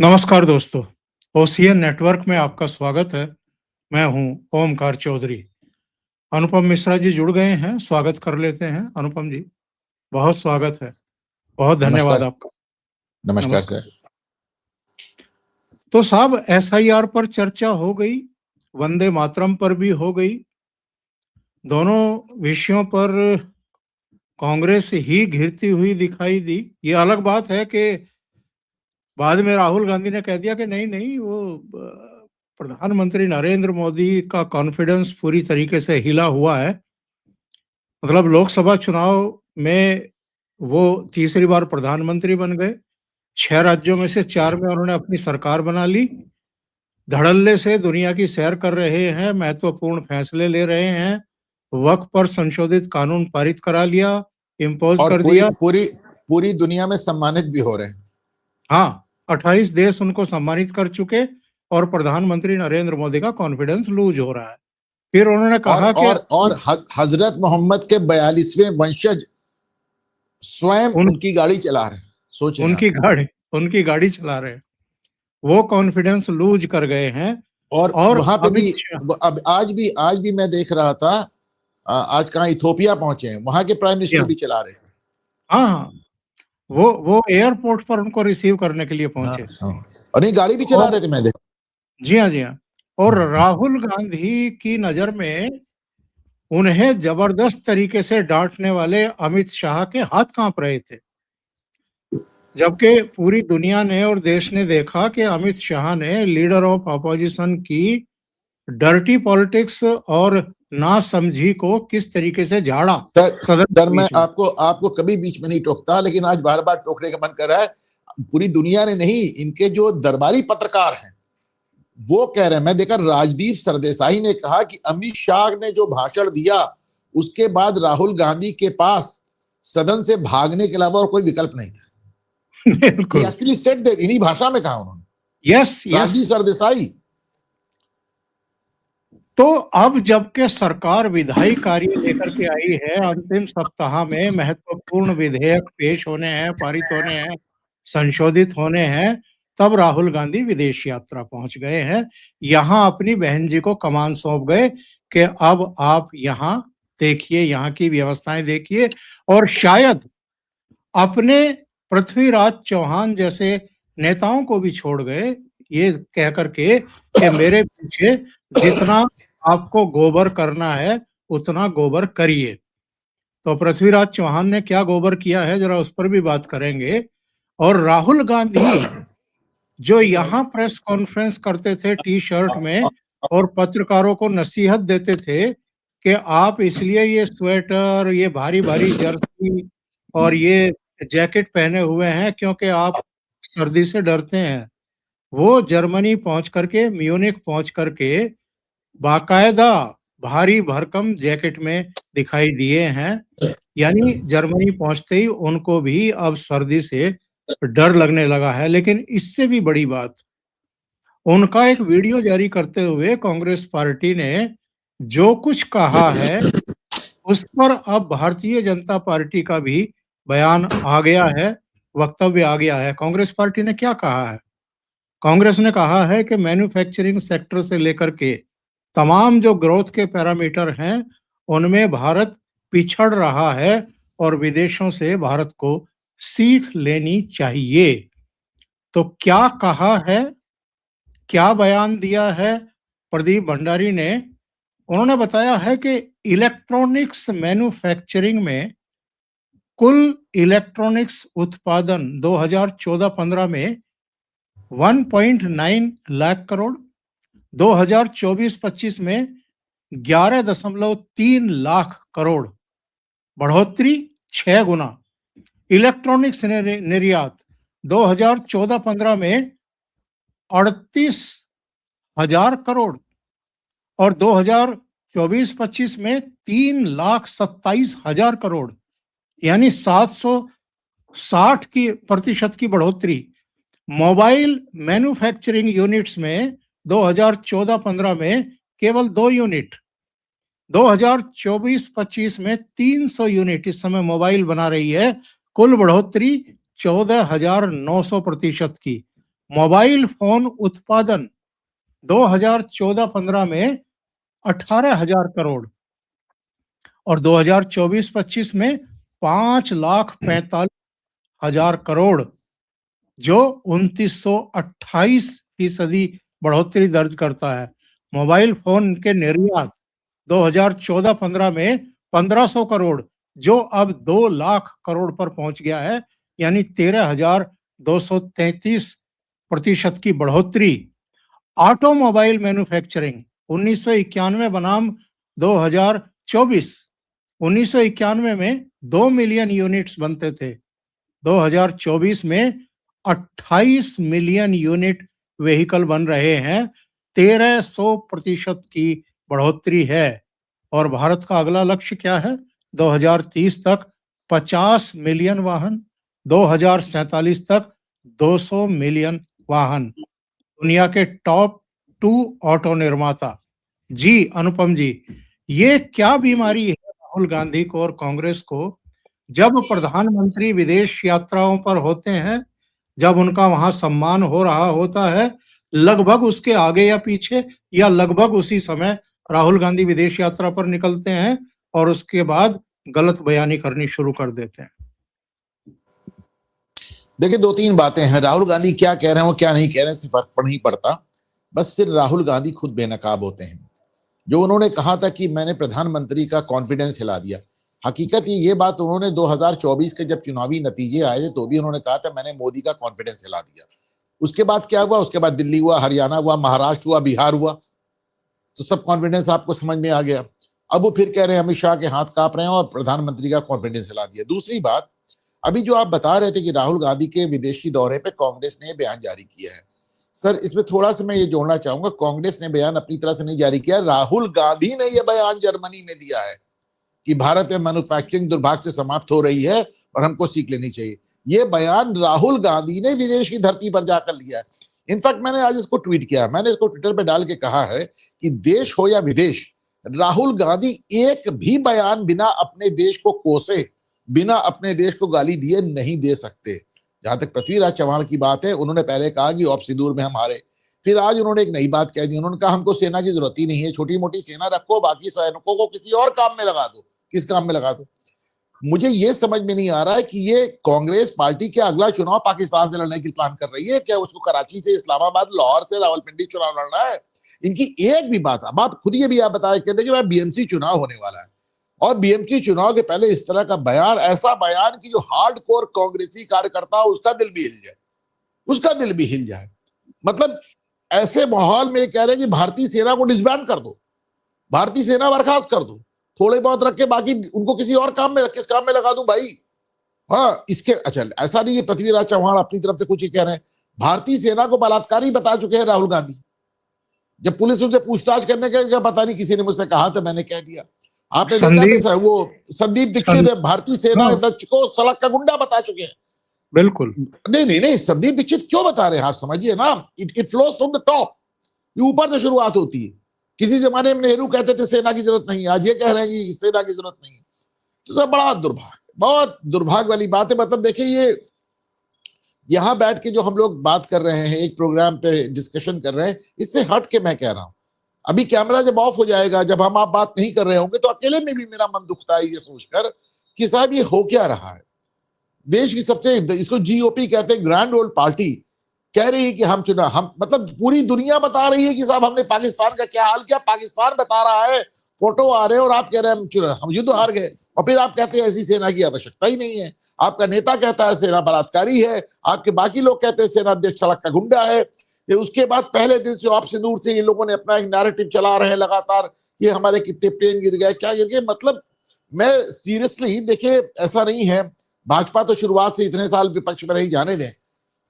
नमस्कार दोस्तों, OCN network में आपका स्वागत है। मैं हूं ओमकार चौधरी। अनुपम मिश्रा जी जुड़ गए हैं, स्वागत कर लेते हैं। अनुपम जी, बहुत स्वागत है, बहुत नमस्कार। धन्यवाद आपका। नमस्कार नमस्कार। सर। तो साहब, एसआईआर पर चर्चा हो गई, वंदे मातरम पर भी हो गई। दोनों विषयों पर कांग्रेस ही घिरती हुई दिखाई दी। ये अलग बात है कि बाद में राहुल गांधी ने कह दिया कि नहीं नहीं, वो प्रधानमंत्री नरेंद्र मोदी का कॉन्फिडेंस पूरी तरीके से हिला हुआ है। मतलब लोकसभा चुनाव में वो तीसरी बार प्रधानमंत्री बन गए। 6 राज्यों में से 4 में उन्होंने अपनी सरकार बना ली। धड़ल्ले से दुनिया की सैर कर रहे हैं, महत्वपूर्ण फैसले ले रहे हैं, वक्फ पर संशोधित कानून पारित करा लिया, इम्पोज और कर पूरी दिया। पूरी पूरी दुनिया में सम्मानित भी हो रहे हैं। हाँ, 28 देश उनको सम्मानित कर चुके और प्रधानमंत्री नरेंद्र मोदी का कॉन्फिडेंस लूज हो रहा है। फिर उन्होंने और कहा कि और और हजरत मोहम्मद के 42वें वंशज स्वयं उन, उनकी गाड़ी चला रहे हैं। सोचें आप। उनकी गाड़ी चला रहे हैं। वो कॉन्फिडेंस लूज कर गए हैं। और और वहां पे अमित भी शाह, अब आज भी मैं देख रहा था। आज कहाँ इथोपिया पहुंचे हैं, वहां के प्राइम मिनिस्टर भी चला रहे हैं। हाँ हाँ, वो एयरपोर्ट पर उनको रिसीव करने के लिए हाँ, पहुंचे। हाँ। और ये गाड़ी भी चला और रहे थे, मैं देख। जी हाँ, जी हाँ। और राहुल गांधी की नजर में उन्हें जबरदस्त तरीके से डांटने वाले अमित शाह के हाथ कांप रहे थे। जबकि पूरी दुनिया ने और देश ने देखा कि अमित शाह ने लीडर ऑफ अपोजिशन की डर्टी पॉलिटिक्स और नासमझी को किस तरीके से झाड़ा सदन सर, के मैं बीच में। आपको कभी बीच में नहीं टोकता, लेकिन आज बार बार टोकने का मन कर रहा है। पूरी दुनिया ने नहीं, इनके जो दरबारी पत्रकार हैं वो कह रहे हैं। मैं देखा, राजदीप सरदेसाई ने कहा कि अमित शाह ने जो भाषण दिया उसके बाद राहुल गांधी के पास सदन से भागने के अलावा और कोई विकल्प नहीं था। बिल्कुल। एक्चुअली सेड दैट, इन्हीं भाषा में कहा उन्होंने। Yes yes. राजदीप सरदेसाई। तो अब जबकि सरकार विधायी कार्य लेकर के आई है, अंतिम सप्ताह में महत्वपूर्ण विधेयक पेश होने हैं, पारित होने हैं, संशोधित होने हैं, तब राहुल गांधी विदेश यात्रा पहुंच गए हैं। यहां अपनी बहन जी को कमान सौंप गए कि अब आप यहां देखिए, यहाँ की व्यवस्थाएं देखिए। और शायद अपने पृथ्वीराज चौहान जैसे नेताओं को भी छोड़ गए, ये कह करके कि मेरे पीछे जितना आपको गोबर करना है उतना गोबर करिए। तो पृथ्वीराज चौहान ने क्या गोबर किया है, जरा उस पर भी बात करेंगे। और राहुल गांधी जो यहाँ प्रेस कॉन्फ्रेंस करते थे टी शर्ट में और पत्रकारों को नसीहत देते थे कि आप इसलिए ये स्वेटर, ये भारी भारी जर्सी और ये जैकेट पहने हुए हैं क्योंकि आप सर्दी से डरते हैं, वो जर्मनी पहुंच करके, म्यूनिख पहुंच करके बाकायदा भारी भरकम जैकेट में दिखाई दिए हैं। यानी जर्मनी पहुंचते ही उनको भी अब सर्दी से डर लगने लगा है। लेकिन इससे भी बड़ी बात, उनका एक वीडियो जारी करते हुए कांग्रेस पार्टी ने जो कुछ कहा है उस पर अब भारतीय जनता पार्टी का भी बयान आ गया है, वक्तव्य आ गया है। कांग्रेस पार्टी ने क्या कहा है? कांग्रेस ने कहा है कि मैन्युफैक्चरिंग सेक्टर से लेकर के तमाम जो ग्रोथ के पैरामीटर हैं उनमें भारत पिछड़ रहा है और विदेशों से भारत को सीख लेनी चाहिए। तो क्या कहा है, क्या बयान दिया है प्रदीप भंडारी ने? उन्होंने बताया है कि इलेक्ट्रॉनिक्स मैन्युफैक्चरिंग में कुल इलेक्ट्रॉनिक्स उत्पादन 2014-15 में 1.9 लाख करोड़, 2024-25 में 11.3 लाख करोड़, बढ़ोतरी 6 गुना। इलेक्ट्रॉनिक्स निर्यात 2014-15 में 38,000 करोड़ और 2024-25 में 3,27,000 करोड़, यानी 760% की बढ़ोतरी। मोबाइल मैन्युफैक्चरिंग यूनिट्स में 2014-15 में केवल 2 यूनिट, 2024-25 में 300 यूनिट इस समय मोबाइल बना रही है। कुल बढ़ोतरी 14,900% की। मोबाइल फोन उत्पादन 2014-15 में 18,000 करोड़ और 2024-25 में 5,45,000 करोड़, जो 2928% बढ़ोतरी दर्ज करता है। मोबाइल फोन के निर्यात 2014-15 में 1,500 करोड़, जो अब 2 लाख करोड़ पर पहुंच गया है, यानी 13,233% की बढ़ोतरी। ऑटोमोबाइल मैन्युफैक्चरिंग 1991 बनाम 2024, 1991 में 2 मिलियन यूनिट्स बनते थे, 2024 में 28 मिलियन यूनिट व्हीकल बन रहे हैं, 1300% की बढ़ोतरी है। और भारत का अगला लक्ष्य क्या है? 2030 तक 50 मिलियन वाहन, 2047 तक 200 मिलियन वाहन। दुनिया के टॉप 2 ऑटो निर्माता। जी अनुपम जी, ये क्या बीमारी है राहुल गांधी को और कांग्रेस को? जब प्रधानमंत्री विदेश यात्राओं पर होते हैं, जब उनका वहां सम्मान हो रहा होता है, लगभग उसके आगे या पीछे या लगभग उसी समय राहुल गांधी विदेश यात्रा पर निकलते हैं और उसके बाद गलत बयानी करनी शुरू कर देते हैं। देखिए, 2-3 बातें हैं। राहुल गांधी क्या कह रहे हैं, वो क्या नहीं कह रहे हैं, इससे फर्क नहीं पड़ता। बस सिर्फ राहुल गांधी खुद बेनकाब होते हैं। जो उन्होंने कहा था कि मैंने प्रधानमंत्री का कॉन्फिडेंस हिला दिया, हकीकत ये बात उन्होंने 2024 के जब चुनावी नतीजे आए थे तो भी उन्होंने कहा था मैंने मोदी का कॉन्फिडेंस हिला दिया। उसके बाद क्या हुआ? उसके बाद दिल्ली हुआ, हरियाणा हुआ, महाराष्ट्र हुआ, बिहार हुआ, तो सब कॉन्फिडेंस आपको समझ में आ गया। अब वो फिर कह रहे हैं अमित शाह के हाथ कांप रहे हैं और प्रधानमंत्री का कॉन्फिडेंस हिला दिया। दूसरी बात, अभी जो आप बता रहे थे कि राहुल गांधी के विदेशी दौरे पे कांग्रेस ने बयान जारी किया है, सर इसमें थोड़ा सा मैं ये जोड़ना चाहूंगा, कांग्रेस ने बयान अपनी तरह से नहीं जारी किया, राहुल गांधी ने यह बयान जर्मनी में दिया है कि भारत में मैन्युफैक्चरिंग दुर्भाग्य से समाप्त हो रही है और हमको सीख लेनी चाहिए। यह बयान राहुल गांधी ने विदेश की धरती पर जाकर लिया है। इनफैक्ट मैंने आज इसको ट्वीट किया, मैंने इसको ट्विटर पे डाल के कहा है कि देश हो या विदेश, राहुल गांधी एक भी बयान बिना अपने देश को कोसे, बिना अपने देश को गाली दिए नहीं दे सकते। जहां तक पृथ्वीराज चौहान की बात है, उन्होंने पहले कहा कि ऑप्सिदूर में हम हारे, फिर आज उन्होंने एक नई बात कह दी, उन्होंने कहा हमको सेना की जरूरत ही नहीं है, छोटी मोटी सेना रखो, बाकी सैनिकों को किसी और काम में लगा दो। किस काम में लगा दो? मुझे ये समझ में नहीं आ रहा है कि ये कांग्रेस पार्टी क्या अगला चुनाव पाकिस्तान से लड़ने की प्लान कर रही है क्या? उसको कराची से, इस्लामाबाद, लाहौर से, रावलपिंडी चुनाव लड़ना है? इनकी एक भी बात, अब आप खुद ये भी आप बताए, कहते कि बीएमसी चुनाव होने वाला है और बीएमसी चुनाव के पहले इस तरह का बयान, ऐसा बयान कि जो हार्डकोर कांग्रेसी कार्यकर्ता हो उसका दिल भी हिल जाए, उसका दिल भी हिल जाए। मतलब ऐसे माहौल में कह रहे हैं कि भारतीय सेना को डिसबैंड कर दो, भारतीय सेना बर्खास्त कर दो, थोड़े बहुत रख के बाकी उनको किसी और काम में, किस काम में लगा दूं भाई? हाँ, इसके अच्छा ऐसा नहीं है पृथ्वीराज चौहान अपनी तरफ से कुछ ही कह रहे हैं, भारतीय सेना को बलात्कारी बता चुके हैं राहुल गांधी। जब पुलिस उनसे पूछताछ करने का, पता नहीं किसी ने मुझसे कहा था, मैंने कह दिया। आपने देखा था वो संदीप दीक्षित भारतीय सेना अध्यक्ष को सड़क का गुंडा बता चुके हैं। बिल्कुल नहीं, संदीप दीक्षित क्यों बता रहे हैं आप समझिए ना, it flows from the top, ये ऊपर से शुरुआत होती है। किसी जमाने में नेहरू कहते थे सेना की जरूरत नहीं, आज ये कह रहे हैं कि सेना की जरूरत नहीं है। तो सब बड़ा दुर्भाग्य, बहुत दुर्भाग्य वाली बात है। मतलब देखिए, ये यहां बैठ के जो हम लोग बात कर रहे हैं, एक प्रोग्राम पे डिस्कशन कर रहे हैं, इससे हट के मैं कह रहा हूं, अभी कैमरा जब ऑफ हो जाएगा, जब हम आप बात नहीं कर रहे होंगे, तो अकेले में भी मेरा मन दुखता है ये सोचकर कि साहब ये हो क्या रहा है। देश की सबसे, इसको जीओपी कहते हैं, ग्रैंड ओल्ड पार्टी, कह रही है कि हम चुनाव, हम मतलब पूरी दुनिया बता रही है कि साहब हमने पाकिस्तान का क्या हाल किया, पाकिस्तान बता रहा है, फोटो आ रहे हैं और आप कह रहे हैं हम युद्ध हार गए, और फिर आप कहते हैं ऐसी सेना की आवश्यकता ही नहीं है। आपका नेता कहता है सेना बलात्कारी है, आपके बाकी लोग कहते हैं सेना अध्यक्ष सड़क का गुंडा है। ये उसके बाद पहले दिन से ऑप्शन दूर से ये लोगों ने अपना एक नैरेटिव चला रहे हैं लगातार, ये हमारे कितने प्लेन गिर गए, क्या गिर गए। मतलब मैं सीरियसली, देखिए ऐसा नहीं है, भाजपा तो शुरुआत से इतने साल विपक्ष में रही, जाने दें।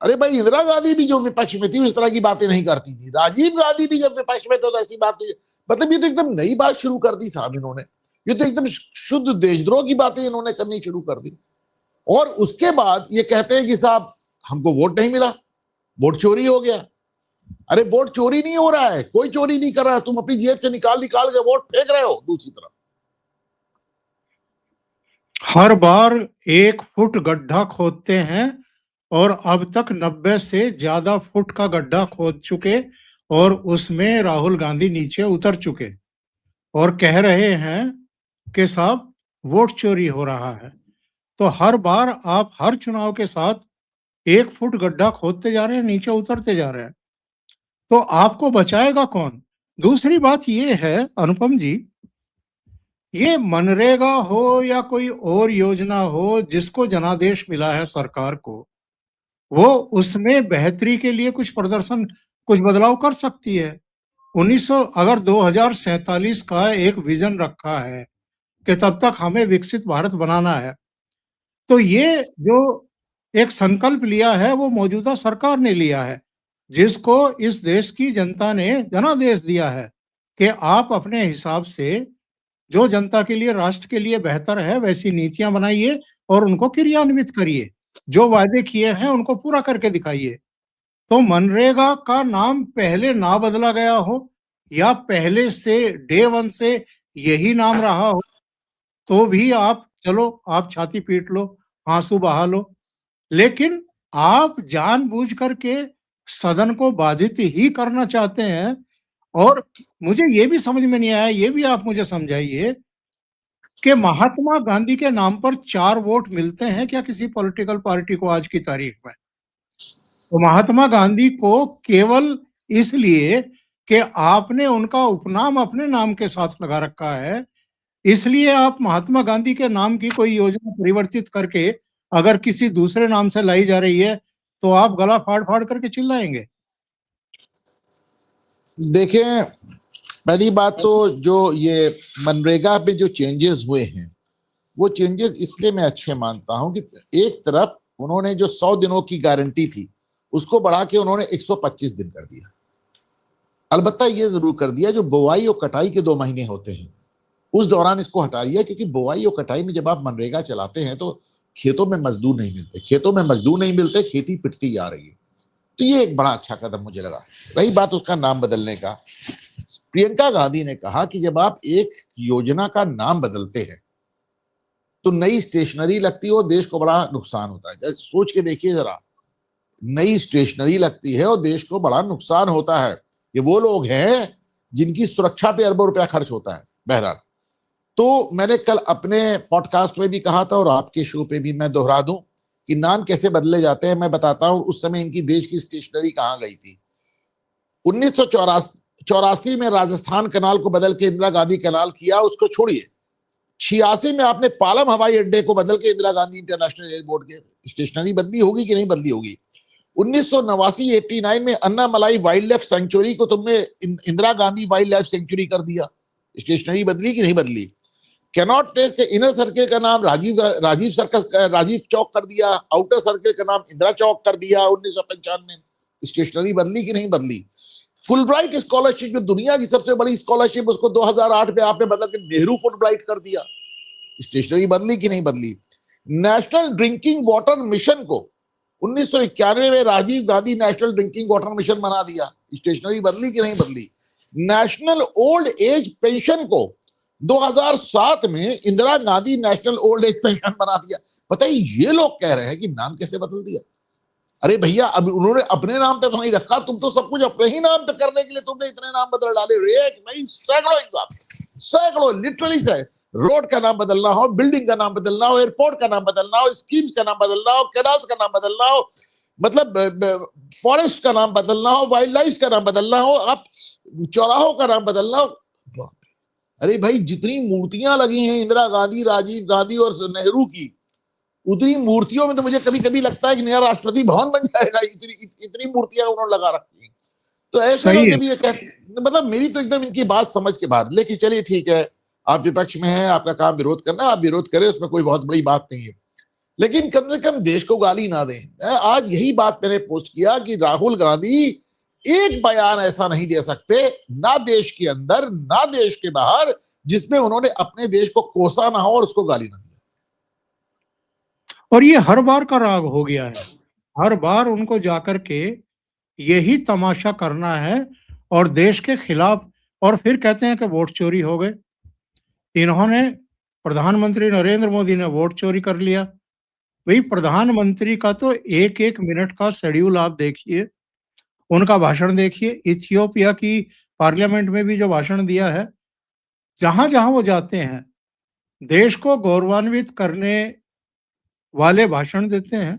अरे भाई, इंदिरा गांधी भी जो विपक्ष में थी उस तरह की बातें नहीं करती थी, राजीव गांधी भी जब विपक्ष में थे तो ऐसी बातें, मतलब ये तो एकदम नई बात शुरू कर दी साहब इन्होंने, ये तो एकदम शुद्ध देशद्रोह की बातें इन्होंने करनी शुरू कर दी। और उसके बाद ये कहते हैं कि साहब हमको वोट नहीं मिला, वोट चोरी हो गया। अरे वोट चोरी नहीं हो रहा है, कोई चोरी नहीं कर रहा है, तुम अपनी जेब से निकाल निकाल के वोट फेंक रहे हो दूसरी तरफ। हर बार 1 फुट गड्ढा खोदते हैं और अब तक 90 से ज्यादा फुट का गड्ढा खोद चुके और उसमें राहुल गांधी नीचे उतर चुके और कह रहे हैं कि साहब वोट चोरी हो रहा है। तो हर बार आप हर चुनाव के साथ 1 फुट गड्ढा खोदते जा रहे हैं, नीचे उतरते जा रहे हैं। तो आपको बचाएगा कौन? दूसरी बात ये है अनुपम जी, ये मनरेगा हो या कोई और योजना हो जिसको जनादेश मिला है सरकार को, वो उसमें बेहतरी के लिए कुछ प्रदर्शन, कुछ बदलाव कर सकती है। 1900 अगर 2047 का एक विजन रखा है कि तब तक हमें विकसित भारत बनाना है, तो ये जो एक संकल्प लिया है वो मौजूदा सरकार ने लिया है, जिसको इस देश की जनता ने जनादेश दिया है कि आप अपने हिसाब से जो जनता के लिए, राष्ट्र के लिए बेहतर है वैसी नीतियां बनाइए और उनको क्रियान्वित करिए। जो वायदे किए हैं उनको पूरा करके दिखाइए। तो मनरेगा का नाम पहले ना बदला गया हो या पहले से डे वन से यही नाम रहा हो, तो भी आप चलो, आप छाती पीट लो, आंसू बहा लो, लेकिन आप जानबूझ करके सदन को बाधित ही करना चाहते हैं। और मुझे ये भी समझ में नहीं आया, ये भी आप मुझे समझाइए कि महात्मा गांधी के नाम पर 4 वोट मिलते हैं क्या किसी पॉलिटिकल पार्टी को आज की तारीख में? तो महात्मा गांधी को केवल इसलिए कि आपने उनका उपनाम अपने नाम के साथ लगा रखा है, इसलिए आप महात्मा गांधी के नाम की कोई योजना परिवर्तित करके अगर किसी दूसरे नाम से लाई जा रही है, तो आप गला फाड़-फाड़ करके चिल्लाएँगे। देखें, पहली बात तो जो ये मनरेगा पे जो चेंजेस हुए हैं, वो चेंजेस इसलिए मैं अच्छे मानता हूं कि एक तरफ उन्होंने जो 100 दिनों की गारंटी थी उसको बढ़ा के उन्होंने 125 दिन कर दिया। अलबत्ता ये जरूर कर दिया जो बुआई और कटाई के 2 महीने होते हैं उस दौरान इसको हटा दिया, क्योंकि बुआई और कटाई में जब आप मनरेगा चलाते हैं तो खेतों में मजदूर नहीं मिलते, खेतों में मजदूर नहीं मिलते, खेती पिटती जा रही है। तो ये एक बड़ा अच्छा कदम मुझे लगा। रही बात उसका नाम बदलने का, प्रियंका गांधी ने कहा कि जब आप एक योजना का नाम बदलते हैं तो नई स्टेशनरी लगती है और देश को बड़ा नुकसान होता है। सोच के देखिए जरा, नई स्टेशनरी लगती है और देश को बड़ा नुकसान होता है। ये वो लोग हैं जिनकी सुरक्षा पे अरबों रुपया खर्च होता है। बहरहाल, तो मैंने कल अपने पॉडकास्ट में भी कहा था और आपके शो पे भी मैं दोहरा दूं कि नाम कैसे बदले जाते हैं। मैं बताता हूं उस समय इनकी देश की स्टेशनरी कहां गई थी। 1984 में राजस्थान कनाल को बदल के इंदिरा गांधी कनाल किया, उसको छोड़िए। 86 में आपने पालम हवाई अड्डे को बदल के इंदिरा गांधी इंटरनेशनल एयरपोर्ट के स्टेशनरी बदली होगी कि नहीं बदली होगी। 1989 में अन्नामलाई वाइल्ड लाइफ सेंचुरी को तुमने Indira Gandhi wild life sanctuary कर दिया। स्टेशनरी बदली कि नहीं बदली। कैनॉट प्लेस के इनर सर्किल का नाम राजीव सर्कस राजीव चौक कर दिया, आउटर सर्किल का नाम इंदिरा चौक कर दिया 1995 में। स्टेशनरी बदली कि नहीं बदली। फुलब्राइट स्कॉलरशिप जो दुनिया की सबसे बड़ी स्कॉलरशिप, उसको 2008 में आपने बदल के नेहरू फुलब्राइट कर दिया। स्टेशनरी बदली कि नहीं बदली। नेशनल ड्रिंकिंग वाटर मिशन को 1991 में Rajiv Gandhi national drinking water mission बना दिया। स्टेशनरी बदली कि नहीं बदली। नेशनल ओल्ड एज पेंशन को 2007 में Indira Gandhi national old age pension बना दिया। पता है ये लोग कह रहे हैं कि नाम कैसे बदल दिया। अरे भैया, अब उन्होंने अपने नाम पे तो नहीं रखा, तुम तो सब कुछ अपने ही नाम पे करने के लिए तुमने इतने नाम बदल डाले। एक नहीं, सैकड़ों एग्जाम, सैकड़ों, लिटरली से। रोड का नाम बदलना हो, बिल्डिंग का नाम बदलना हो, एयरपोर्ट का नाम बदलना हो, स्कीम्स का नाम बदलना हो, कैनाल्स का नाम बदलना हो, मतलब फॉरेस्ट का नाम बदलना हो, वाइल्ड लाइफ का नाम बदलना हो, आप चौराहों का नाम बदलना हो। अरे भाई, जितनी मूर्तियां लगी हैं इंदिरा गांधी, राजीव गांधी और नेहरू की, उतनी मूर्तियों में तो मुझे कभी कभी लगता है कि नया राष्ट्रपति भवन बन जाएगा। इतनी मूर्तियां उन्होंने लगा रखी हैं। तो ऐसे लोग जब ये कहते, मतलब मेरी तो एकदम इनकी बात समझ के बाहर। लेकिन चलिए ठीक है, आप विपक्ष में हैं, आपका काम विरोध करना, आप विरोध करें, उसमें कोई बहुत बड़ी बात नहीं है। लेकिन कम से कम देश को गाली ना दें। आज यही बात मैंने पोस्ट किया कि राहुल गांधी एक बयान ऐसा नहीं दे सकते, ना देश के अंदर ना देश के बाहर, जिसमें उन्होंने अपने देश को कोसा ना हो और उसको गाली ना दिया। और ये हर बार का राग हो गया है। हर बार उनको जाकर के यही तमाशा करना है और देश के खिलाफ, और फिर कहते हैं कि वोट चोरी हो गए। इन्होंने, प्रधानमंत्री नरेंद्र मोदी ने वोट चोरी कर लिया, भाई प्रधानमंत्री का तो एक-एक मिनट का शेड्यूल आप देखिए, उनका भाषण देखिए, इथियोपिया की पार्लियामेंट में भी जो भाषण दिया है, जहाँ-जहाँ वो जाते हैं, देश को गौरवान्वित करने वाले भाषण देते हैं,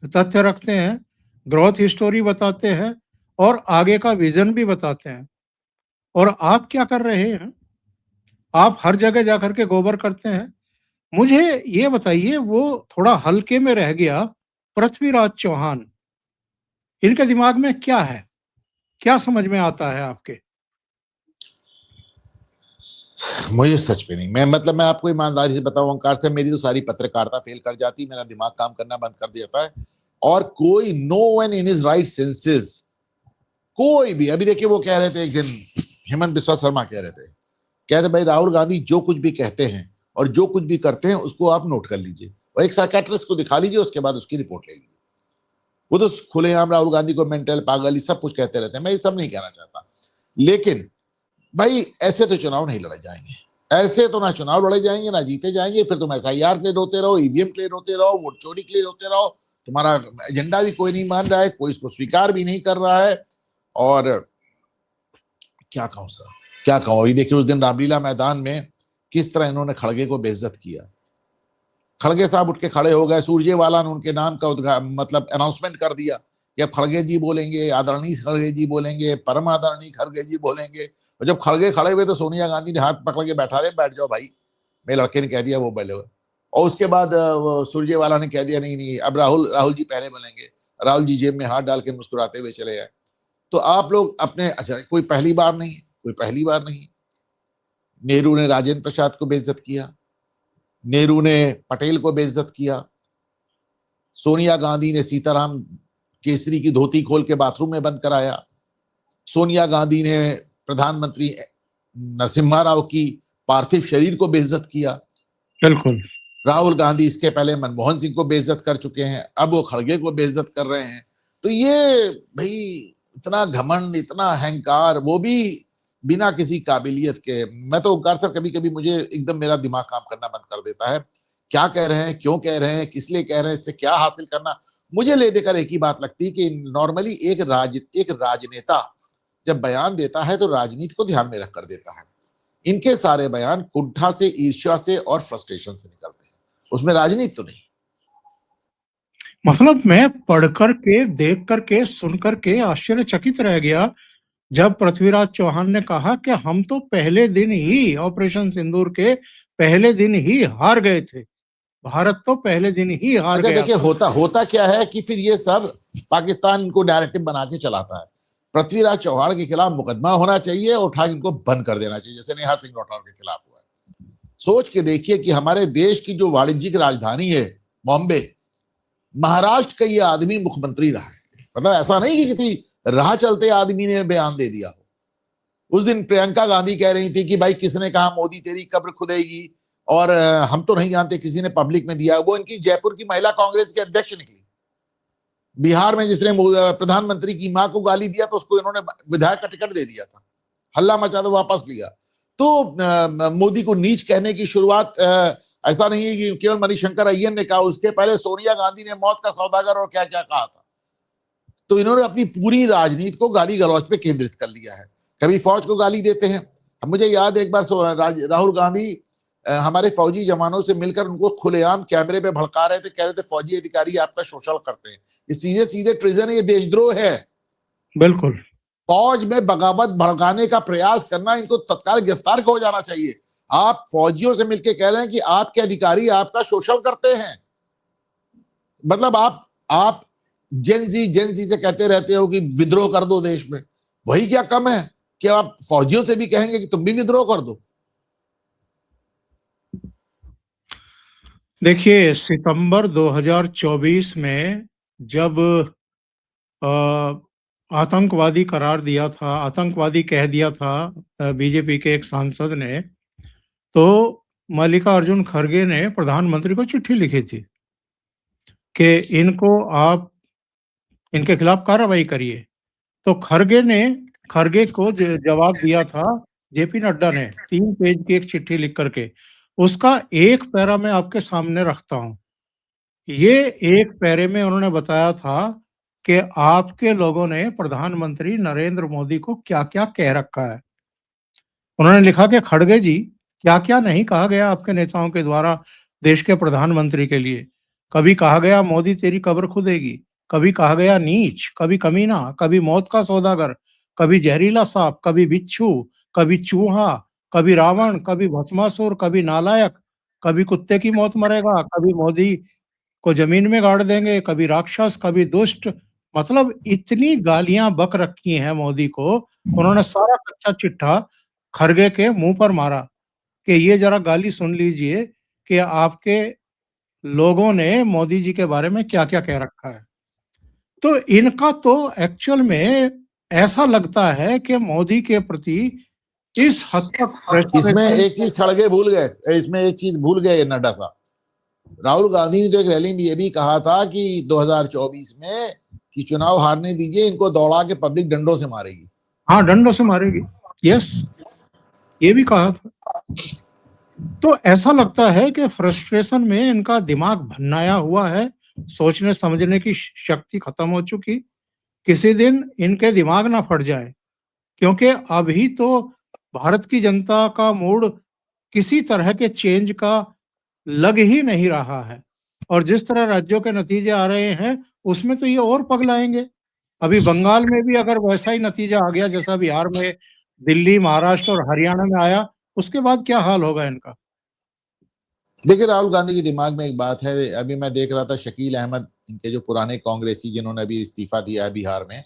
तथ्य रखते हैं, ग्रोथ स्टोरी बताते हैं और आगे का विज़न भी बताते हैं। और आप क्या कर रहे हैं? आप हर जगह जाकर के गोबर करते हैं। मुझे ये बताइए वो थोड़ा हल्के में रह गया पृथ्वीराज चौहान, इनके दिमाग में क्या है? क्या समझ में आता है आपके? मुझे सच में नहीं, मैं आपको ईमानदारी से बताऊं ओंकार से, मेरी तो सारी पत्रकारिता फेल कर जाती, मेरा दिमाग काम करना बंद कर देता है। और कोई no one in his right senses, कोई भी, अभी देखिए वो कह रहे थे एक दिन, हेमंत बिस्वा शर्मा कह रहे थे, कहते भाई राहुल गांधी जो कुछ भी कहते हैं और जो कुछ भी करते हैं उसको आप नोट कर लीजिए और एक साइकियाट्रिस्ट को दिखा लीजिए, उसके बाद उसकी रिपोर्ट ले लीजिए। वो तो खुलेआम राहुल गांधी को मेंटल, पागल, सब कुछ कहते रहते हैं, मैं ये सब नहीं कहना चाहता, लेकिन भाई ऐसे तो चुनाव नहीं लड़े जाएंगे, ऐसे तो ना चुनाव लड़े जाएंगे ना जीते जाएंगे। फिर तुम SIR के लिए रोते रहो, ईवीएम के लिए रोते रहो, वोट चोरी के लिए रोते रहो, तुम्हारा एजेंडा भी कोई नहीं मान रहा है, कोई इसको स्वीकार भी नहीं कर रहा है। और क्या कहूं सर, क्या कहूं, अभी देखिए उस दिन रामलीला मैदान में किस तरह इन्होंने खड़गे को बेइज्जत किया। खड़गे साहब उठ के खड़े हो गए, सुरजेवाला ने उनके नाम का मतलब अनाउंसमेंट कर दिया कि अब खड़गे जी बोलेंगे, आदरणीय खड़गे जी बोलेंगे, परम आदरणीय खड़गे जी बोलेंगे। और जब खड़गे खड़े हुए तो सोनिया गांधी ने हाथ पकड़ के बैठा दे, बैठ जाओ भाई, मेरे लड़के ने कह दिया वो बोले। और उसके बाद सुरजेवाला ने कह दिया नहीं नहीं अब राहुल जी पहले बोलेंगे। राहुल जी जेब में हाथ डाल के मुस्कुराते हुए चले गए। तो आप लोग अपने, अच्छा कोई पहली बार नहीं, कोई पहली बार नहीं, नेहरू ने राजेंद्र प्रसाद को बेइज्जत किया, नेहरू ने पटेल को बेइज्जत किया, सोनिया गांधी ने सीताराम केसरी की धोती खोल के बाथरूम में बंद कराया, सोनिया गांधी ने प्रधानमंत्री नरसिम्हा राव की पार्थिव शरीर को बेइज्जत किया, बिल्कुल। राहुल गांधी इसके पहले मनमोहन सिंह को बेइज्जत कर चुके हैं, अब वो खड़गे को बेइज्जत कर रहे हैं। तो ये भाई इतना घमंड, इतना अहंकार, वो भी बिना किसी काबिलियत के। मैं तो ओंकार सर कभी कभी मुझे एकदम मेरा दिमाग काम करना बंद कर देता है, क्या कह रहे हैं, क्यों कह रहे हैं, किस लिए कह रहे हैं, इससे क्या हासिल करना। मुझे ले देकर एक ही बात लगती है कि नॉर्मली एक राजनेता जब बयान देता है तो राजनीति को ध्यान में रखकर देता है। इनके सारे बयान कुंठा से, ईर्ष्या से और फ्रस्ट्रेशन से निकलते हैं, उसमें राजनीति तो नहीं। मतलब मैं पढ़ कर के, देख कर के, सुन कर के आश्चर्यचकित रह गया जब पृथ्वीराज चौहान ने कहा कि हम तो पहले दिन ही ऑपरेशन सिंदूर के पहले दिन ही हार गए थे। भारत तो पहले दिन ही हार अच्छा गया देखिए, था। होता क्या है कि फिर ये सब पाकिस्तान इनको नैरेटिव बना के चलाता है। पृथ्वीराज चौहान के खिलाफ मुकदमा होना चाहिए और उठा इनको बंद कर देना चाहिए, जैसे नेहा सिंह राठौर के खिलाफ हुआ है। सोच के देखिए कि हमारे देश की जो वाणिज्यिक राजधानी है बॉम्बे, महाराष्ट्र का ये आदमी मुख्यमंत्री रहा है। मतलब ऐसा नहीं कि किसी राह चलते आदमी ने बयान दे दिया हो। उस दिन प्रियंका गांधी कह रही थी कि भाई किसने कहा मोदी तेरी कब्र खुदेगी, और हम तो नहीं जानते, किसी ने पब्लिक में दिया। वो इनकी जयपुर की महिला कांग्रेस की अध्यक्ष निकली। बिहार में जिसने प्रधानमंत्री की मां को गाली दिया तो उसको इन्होंने विधायक का टिकट दे दिया था, हल्ला मचा तो वापस लिया। तो मोदी को नीच कहने की शुरुआत ऐसा नहीं है कि केवल मणिशंकर अय्यर ने कहा, उसके पहले सोनिया गांधी ने मौत का सौदागर और क्या क्या कहा था। तो इन्होंने अपनी पूरी राजनीति को गाली गलौज पे केंद्रित कर लिया है। कभी फौज को गाली देते हैं। अब मुझे याद है एक बार राहुल गांधी हमारे फौजी जवानों से मिलकर उनको खुलेआम कैमरे पे भड़का रहे थे, कह रहे थे फौजी अधिकारी आपका शोषण करते हैं, ये सीधे सीधे ट्रिजन है, ये देशद्रोह है। बिल्कुल। फौज में बगावत भड़काने का प्रयास करना, इनको तत्काल गिरफ्तार हो जाना चाहिए। आप फौजियों से मिलकर कह रहे हैं कि आपके अधिकारी आपका शोषण करते हैं। मतलब आप जेन जी से कहते रहते हो कि विद्रोह कर दो देश में, वही क्या कम है कि आप फौजियों से भी कहेंगे कि तुम भी विद्रोह कर दो। देखिए सितंबर 2024 में जब आतंकवादी करार दिया था, आतंकवादी कह दिया था बीजेपी के एक सांसद ने, तो मल्लिकार्जुन खड़गे ने प्रधानमंत्री को चिट्ठी लिखी थी कि इनको इनके खिलाफ कार्रवाई करिए। तो खड़गे को जवाब दिया था जेपी नड्डा ने 3 पेज की एक चिट्ठी लिख करके। उसका एक पैरा मैं आपके सामने रखता हूं। ये एक पैरे में उन्होंने बताया था कि आपके लोगों ने प्रधानमंत्री नरेंद्र मोदी को क्या-क्या कह रखा है। उन्होंने लिखा कि खड़गे जी, क्या-क्या नहीं कहा गया आपके नेताओं के द्वारा देश के प्रधानमंत्री के लिए। कभी कहा गया मोदी तेरी कब्र खुदेगी, कभी कहा गया नीच, कभी कमीना, कभी मौत का सौदागर, कभी जहरीला सांप, कभी बिच्छू, कभी चूहा, कभी रावण, कभी भस्मासुर, कभी नालायक, कभी कुत्ते की मौत मरेगा, कभी मोदी को जमीन में गाड़ देंगे, कभी राक्षस, कभी दुष्ट। मतलब इतनी गालियाँ बक रखी हैं मोदी को, उन्होंने सारा कच्चा चिट्ठा खरगे के मुँह पर मारा कि ये ज़रा गाली सुन लीजिए कि आपके लोगों ने मोदी जी के बारे में क्या-क्या कह रखा है। तो इनका तो एक्चुअल में ऐसा लगता है कि मोदी के प्रति इस हद तक इसमें फ्रस्ट्रेशन एक चीज खड़गे भूल गए, इसमें एक चीज भूल गए नड्डा साहब। राहुल गांधी ने तो एक रैली में ये भी कहा था कि 2024 में कि चुनाव हारने दीजिए, इनको दौड़ा के पब्लिक डंडों से मारेगी। हाँ, डंडों से मारेगी। यस, ये भी कहा था। तो ऐसा लगता है कि फ्रस्ट्रेशन में इनका दिमाग भन्नाया हुआ है, सोचने समझने की शक्ति खत्म हो चुकी। किसी दिन इनके दिमाग ना फट जाए, क्योंकि अभी तो भारत की जनता का मूड किसी तरह के चेंज का लग ही नहीं रहा है। और जिस तरह राज्यों के नतीजे आ रहे हैं, उसमें तो ये और पगलाएँगे। अभी बंगाल में भी अगर वैसा ही नतीजा आ गया जैसा बिहार में, दिल्ली, महाराष्ट्र और हरियाणा में आया, उसके बाद क्या हाल होगा इनका? देखिए, राहुल गांधी के दिमाग में एक बात है। अभी मैं देख रहा था शकील अहमद, इनके जो पुराने कांग्रेसी जिन्होंने अभी इस्तीफा दिया है बिहार में,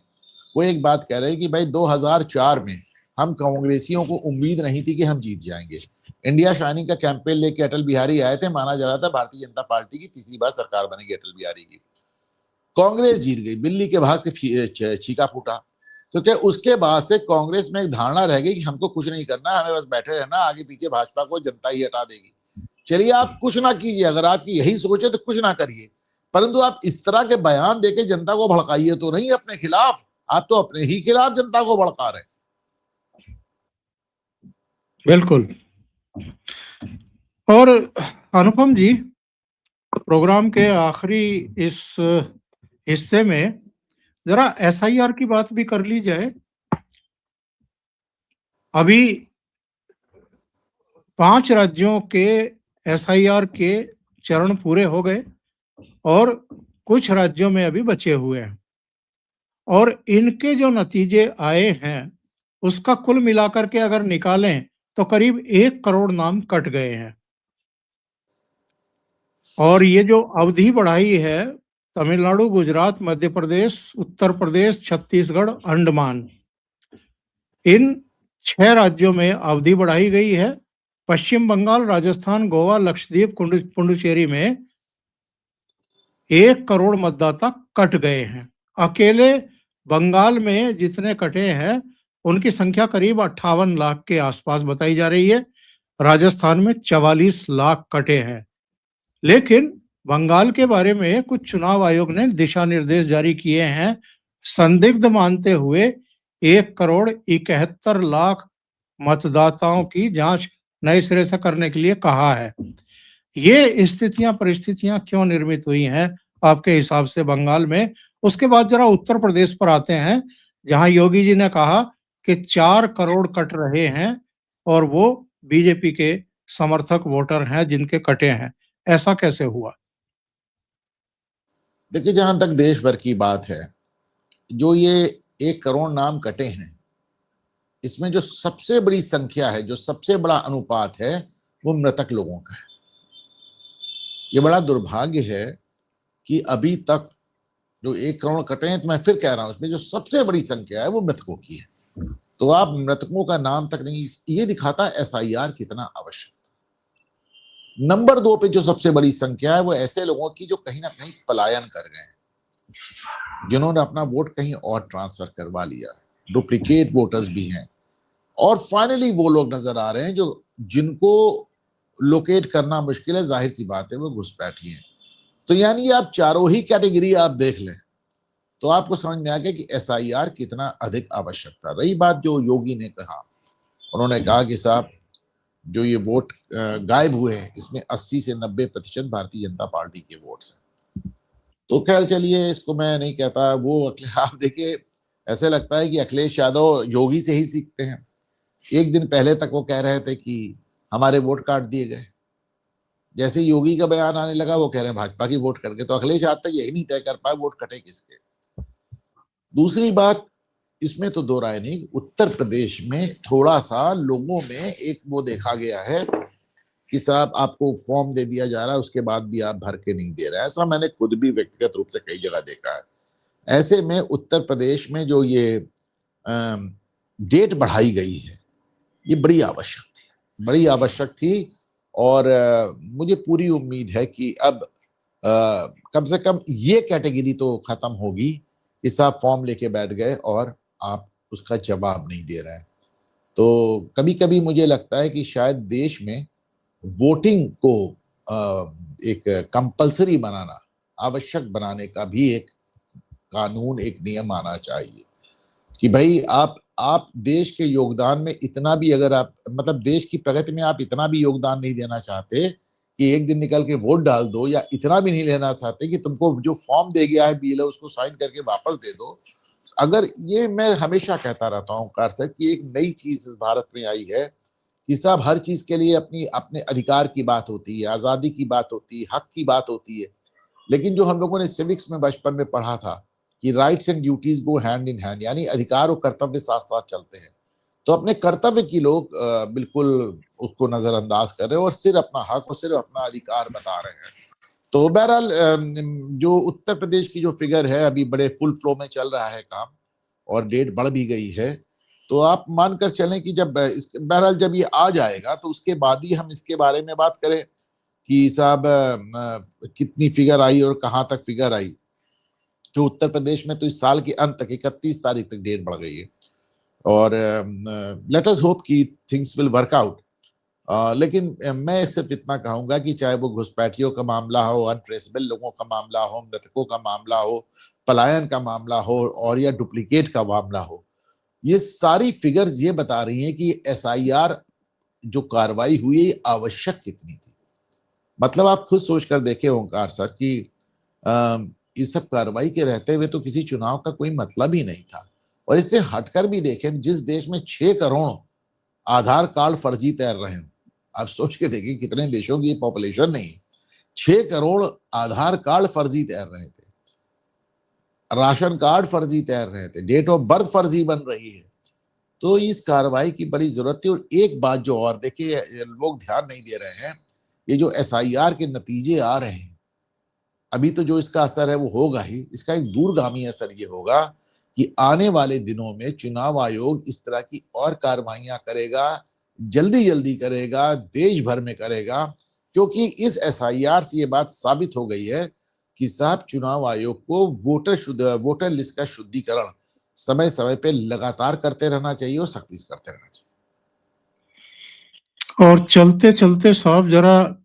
वो एक बात कह रहे हैं कि भाई 2004 में हम कांग्रेसियों को उम्मीद नहीं थी कि हम जीत जाएंगे। इंडिया शाइनिंग का कैंपेन लेके अटल बिहारी आए थे, माना जा रहा था भारतीय जनता पार्टी की तीसरी बार सरकार बनेगी अटल बिहारी की। कांग्रेस जीत गई, बिल्ली के भाग से छीका फूटा। तो क्या उसके बाद से कांग्रेस में एक धारणा रह गई कि हमको कुछ नहीं करना, हमें बस बैठे रहना, आगे पीछे भाजपा को जनता ही हटा देगी। चलिए, आप कुछ ना कीजिए, अगर आपकी यही सोच है तो कुछ ना करिए, परंतु आप इस तरह के बयान देके जनता को भड़काइए तो नहीं अपने खिलाफ। आप तो अपने ही खिलाफ जनता को भड़का रहे हैं। बिल्कुल। और अनुपम जी, प्रोग्राम के आखिरी इस हिस्से में ज़रा एसआईआर की बात भी कर ली जाए। अभी 5 राज्यों के एसआईआर के चरण पूरे हो गए और कुछ राज्यों में अभी बचे हुए हैं। और इनके जो नतीजे आए हैं, उसका कुल मिलाकर के अगर निकालें, तो करीब 1 करोड़ नाम कट गए हैं। और ये जो अवधि बढ़ाई है, तमिलनाडु, गुजरात, मध्य प्रदेश, उत्तर प्रदेश, छत्तीसगढ़, अंडमान, इन 6 राज्यों में अवधि बढ़ाई गई है। पश्चिम बंगाल, राजस्थान, गोवा, लक्षद्वीप, पुडुचेरी में 1 करोड़ मतदाता कट गए हैं। अकेले बंगाल में जितने कटे हैं, उनकी संख्या करीब 58 लाख के आसपास बताई जा रही है। राजस्थान में 44 लाख कटे हैं। लेकिन बंगाल के बारे में कुछ चुनाव आयोग ने दिशा निर्देश जारी किए हैं, संदिग्ध मानते हुए 1 करोड़ 71 लाख मतदाताओं की जांच नए सिरे से करने के लिए कहा है। ये स्थितियां परिस्थितियां क्यों निर्मित हुई हैं आपके हिसाब से बंगाल में? उसके बाद जरा उत्तर प्रदेश पर आते हैं, जहां योगी जी ने कहा कि 4 करोड़ कट रहे हैं और वो बीजेपी के समर्थक वोटर हैं जिनके कटे हैं। ऐसा कैसे हुआ? देखिए, जहां तक देश भर की बात है, जो ये 1 करोड़ नाम कटे हैं, इसमें जो सबसे बड़ी संख्या है, जो सबसे बड़ा अनुपात है, वो मृतक लोगों का है। ये बड़ा दुर्भाग्य है कि अभी तक जो 1 करोड़ कटे हैं, तो मैं फिर कह रहा हूं, इसमें जो सबसे बड़ी संख्या है वो मृतकों की है। तो आप मृतकों का नाम तक नहीं, ये दिखाता है एसआईआर कितना आवश्यक। नंबर 2 पे जो सबसे बड़ी संख्या है वो ऐसे लोगों की जो कहीं ना कहीं पलायन कर गए हैं, जिन्होंने अपना वोट कहीं और ट्रांसफर करवा लिया है, डुप्लीकेट वोटर्स भी हैं। और फाइनली वो लोग नजर आ रहे हैं जो जिनको लोकेट करना मुश्किल है, जाहिर सी बात है वो घुसपैठी हैं। तो यानी आप चारों ही कैटेगरी आप देख लें तो आपको समझ में आ गया कि एसआईआर कितना अधिक आवश्यक था। रही बात जो योगी ने कहा, उन्होंने कहा कि साहब जो ये वोट गायब हुए हैं, इसमें 80 से 90% भारतीय जनता पार्टी के वोट्स हैं। तो खैर चलिए, इसको मैं नहीं कहता। वो आप देखिए, ऐसे लगता है कि अखिलेश यादव योगी से ही सीखते हैं। एक दिन पहले तक वो कह रहे थे कि हमारे वोट काट दिए गए, जैसे योगी का बयान आने लगा वो कह रहे हैं भाजपा की वोट कट गए। तो अखिलेश आज तक यही नहीं तय कर पाए वोट कटे किसके। दूसरी बात, इसमें तो दो राय नहीं, उत्तर प्रदेश में थोड़ा सा लोगों में एक वो देखा गया है कि साहब आपको फॉर्म दे दिया जा रहा है, उसके बाद भी आप भर के नहीं दे रहे हैं। ऐसा मैंने खुद भी व्यक्तिगत रूप से कई जगह देखा है। ऐसे में उत्तर प्रदेश में जो ये डेट बढ़ाई गई है, ये बड़ी आवश्यक थी, बड़ी आवश्यक थी। और मुझे पूरी उम्मीद है कि अब कम से कम ये कैटेगरी तो खत्म होगी कि साहब फॉर्म लेके बैठ गए और आप उसका जवाब नहीं दे रहे हैं। तो कभी कभी मुझे लगता है कि शायद देश में वोटिंग को एक कंपलसरी बनाना, आवश्यक बनाने का भी एक कानून, एक नियम आना चाहिए कि भाई आप देश के योगदान में इतना भी, अगर आप मतलब देश की प्रगति में आप इतना भी योगदान नहीं देना चाहते कि एक दिन निकल के वोट डाल दो, या इतना भी नहीं लेना चाहते कि तुमको जो फॉर्म दे गया है बीएलओ उसको साइन करके वापस दे दो। अगर ये, मैं हमेशा कहता रहता हूँ कार सर कि एक नई चीज इस भारत में आई है कि साहब हर चीज के लिए अपनी अपने अधिकार की बात होती है, आजादी की बात होती है, हक की बात होती है। लेकिन जो हम लोगों ने सिविक्स में बचपन में पढ़ा था कि rights and duties go hand in hand, यानी अधिकार और कर्तव्य साथ साथ चलते हैं। तो अपने कर्तव्य की लोग बिल्कुल उसको नजरअंदाज कर रहे हैं और सिर्फ अपना हक और सिर्फ अपना अधिकार बता रहे हैं। तो बहरहाल जो उत्तर प्रदेश की जो फिगर है, अभी बड़े फुल फ्लो में चल रहा है काम और डेट बढ़ भी गई है। तो आप मानकर चलें कि जब बहरहाल जब ये आ जाएगा तो उसके बाद ही हम इसके बारे में बात करें कि साहब कितनी फिगर आई और कहां तक फिगर आई। जो उत्तर प्रदेश में तो इस साल के अंत तक 31 तारीख तक डेट बढ़ गई है और लेट अस होप कि थिंग्स विल वर्क आउट। लेकिन मैं सिर्फ इतना कहूंगा कि चाहे वो घुसपैठियों का मामला हो, अनट्रेसेबल लोगों का मामला हो, मृतकों का मामला हो, पलायन का मामला हो और या डुप्लीकेट का मामला हो, ये सारी फिगर्स ये बता रही हैं कि एसआईआर जो कार्रवाई हुई आवश्यक कितनी थी। मतलब आप खुद सोचकर देखें ओंकार सर कि इस सब कार्रवाई के रहते हुए तो किसी चुनाव का कोई मतलब ही नहीं था। और इससे हटकर भी देखें, जिस देश में 6 करोड़ आधार कार्ड फर्जी तैर रहे हैं, आप सोच के देखिए कितने देशों की पॉपुलेशन नहीं, 6 करोड़ आधार कार्ड फर्जी तैर रहे थे, राशन कार्ड फर्जी तैर रहे थे, डेट ऑफ बर्थ फर्जी बन रही है। तो इस कार्रवाई की बड़ी जरूरत थी। और एक बात जो और देखिए, लोग ध्यान नहीं दे रहे हैं, ये जो एसआईआर के नतीजे आ रहे हैं, अभी तो जो इसका असर है वो होगा ही, इसका एक दूरगामी असर ये होगा कि आने वाले दिनों में चुनाव आयोग इस तरह की और कार्रवाइयां करेगा, जल्दी जल्दी करेगा, देश भर में करेगा। क्योंकि इस एसआईआर से ये बात साबित हो गई है कि साहब चुनाव आयोग को वोटर लिस्ट का शुद्धिकरण समय समय पे लगातार करते रहना चाहिए और सख्ती से करते रहना चाहिए। और चलते चलते साहब जरा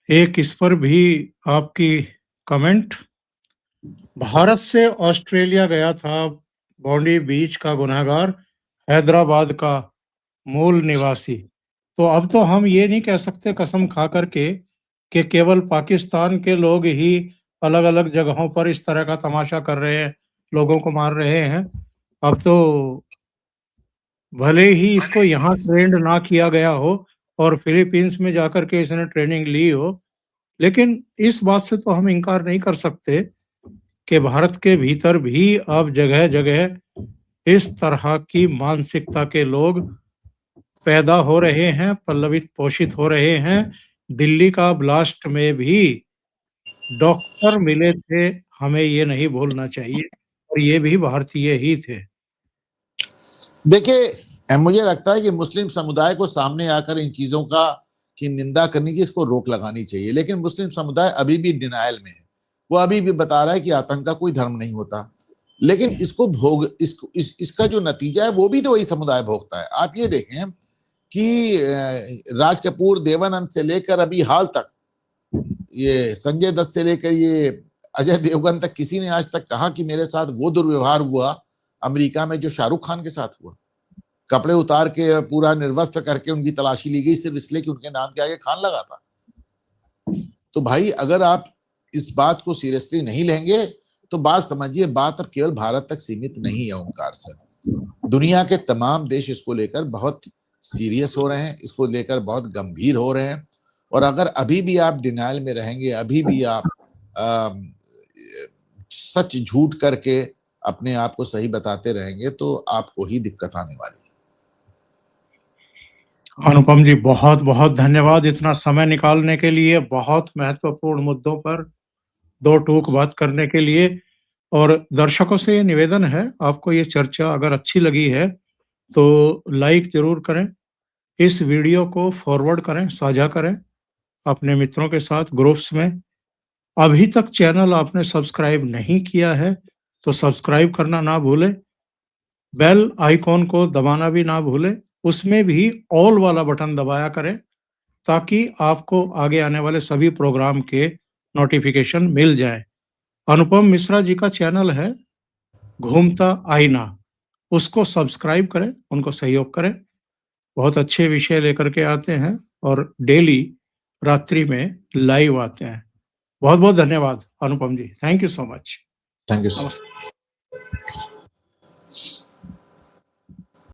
एक इस पर भी आपकी कमेंट। भारत से ऑस्ट्रेलिया गया था बॉन्डी बीच का गुनहगार, हैदराबाद का मूल निवासी। तो अब तो हम ये नहीं कह सकते कसम खा करके कि केवल पाकिस्तान के लोग ही अलग अलग जगहों पर इस तरह का तमाशा कर रहे हैं, लोगों को मार रहे हैं। अब तो भले ही इसको यहाँ ट्रेंड ना किया गया हो और फिलीपींस में जाकर के इसने ट्रेनिंग ली हो, लेकिन इस बात से तो हम इनकार नहीं कर सकते कि भारत के भीतर भी अब जगह जगह इस तरह की मानसिकता के लोग पैदा हो रहे हैं, पल्लवित पोषित हो रहे हैं। दिल्ली का ब्लास्ट में भी डॉक्टर मिले थे, हमें ये नहीं भूलना चाहिए, और ये भी भारतीय ही थे। देखिए, मुझे लगता है कि मुस्लिम समुदाय को सामने आकर इन चीजों का की निंदा करने की, इसको रोक लगानी चाहिए। लेकिन मुस्लिम समुदाय अभी भी डिनायल में है, वो अभी भी बता रहा है कि आतंक का कोई धर्म नहीं होता। लेकिन इसको भोग इसका जो नतीजा है वो भी तो वही समुदाय भोगता है। आप ये देखें कि राज कपूर, देवानंद से लेकर अभी हाल तक, ये संजय दत्त से लेकर ये अजय देवगन तक, किसी ने आज तक कहा कि मेरे साथ वो दुर्व्यवहार हुआ अमेरिका में जो शाहरुख खान के साथ हुआ। कपड़े उतार के पूरा निर्वस्त्र करके उनकी तलाशी ली गई सिर्फ इसलिए कि उनके नाम के आगे खान लगा था। तो भाई अगर आप इस बात को सीरियसली नहीं लेंगे तो बात समझिए, बात अब केवल भारत तक सीमित नहीं है ओंकार सर। दुनिया के तमाम देश इसको लेकर बहुत सीरियस हो रहे हैं, इसको लेकर बहुत गंभीर हो रहे हैं। और अगर अभी भी आप डिनायल में रहेंगे, अभी भी आप सच झूठ करके अपने आप को सही बताते रहेंगे, तो आपको ही दिक्कत आने वाली है। अनुपम जी, बहुत बहुत धन्यवाद इतना समय निकालने के लिए, बहुत महत्वपूर्ण मुद्दों पर दो टूक बात करने के लिए। और दर्शकों से ये निवेदन है, आपको ये चर्चा अगर अच्छी लगी है तो लाइक जरूर करें, इस वीडियो को फॉरवर्ड करें, साझा करें अपने मित्रों के साथ ग्रुप्स में। अभी तक चैनल आपने सब्सक्राइब नहीं किया है तो सब्सक्राइब करना ना भूलें, बेल आइकॉन को दबाना भी ना भूलें, उसमें भी ऑल वाला बटन दबाया करें ताकि आपको आगे आने वाले सभी प्रोग्राम के नोटिफिकेशन मिल जाए। अनुपम मिश्रा जी का चैनल है घूमता आईना, उसको सब्सक्राइब करें, उनको सहयोग करें। बहुत अच्छे विषय लेकर के आते हैं और डेली रात्रि में लाइव आते हैं। बहुत बहुत धन्यवाद Anupam ji, thank you so much. Thank you sir. नमस्ते।